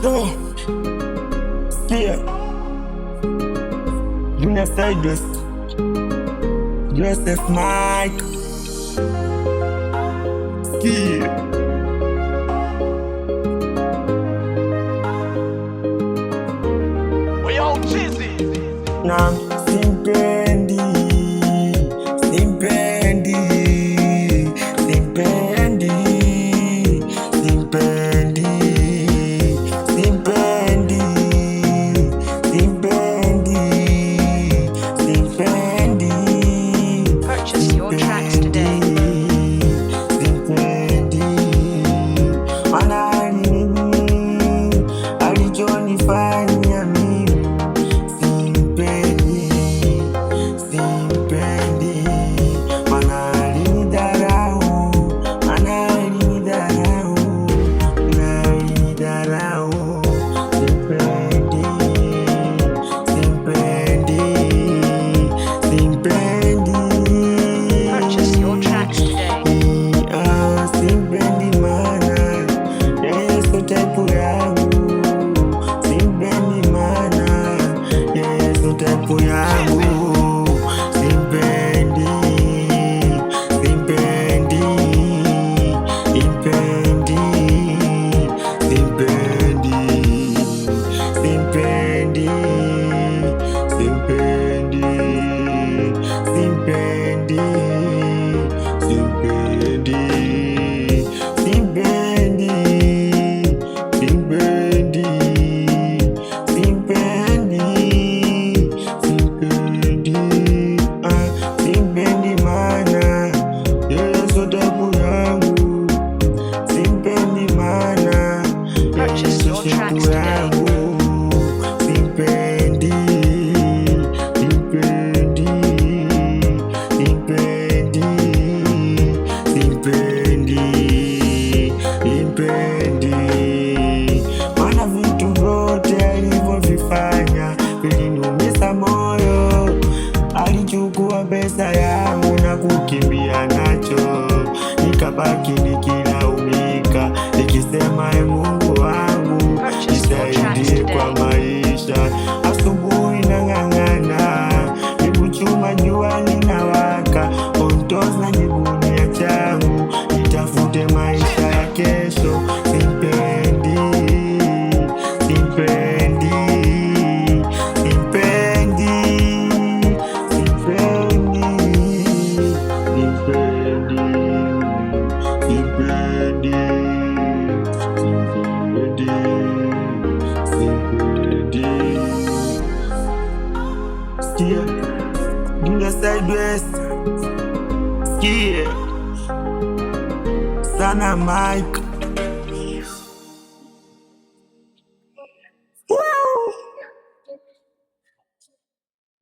Yo, sikia Junior Sideways, Joseph Mike, sikia na simpendi, simpendi, simpendi, simpendi, simpendi, simpendi, simpendi. Purchase your tracks today. Simpendi, maana nini alichonifanya mimi. Simpendi, simpendi, maana alinidharau, maana alinidharau, alinidharau. Simpendi, simpendi, simpendi. Purchase your tracks today. Simpendi maana yeye sio type yangu. Simpendi maana yeye sio type yangu. Simpendi, simpendi, simpendi, simpendi, simpendi, simpendi, simpendi, simpendi, simpendi, simpendi, simpendi, simpendi. Simpendi maana yeye sio type yangu. Simpendi maana yeye sio type yangu. Simpendi, simpendi, simpendi, simpendi, simpendi. Maana vitu vyote alivyovifanya viliniumiza moyo. Alichukua pesa yangu na kukimbia nacho, nikabaki nikilaumika, nikisema e Mungu wangu nisaidie kwa maisha. Asubuhi nang'ang'ana, nikuchuma jua linawaka, ontos na jibunia changu, nitafute maisha ya kesho. Simpendi, simpendi, simpendi, simpendi, simpendi, simpendi, simpendi, simpendi. Sikia Junior Sideways, sikia sana Mike.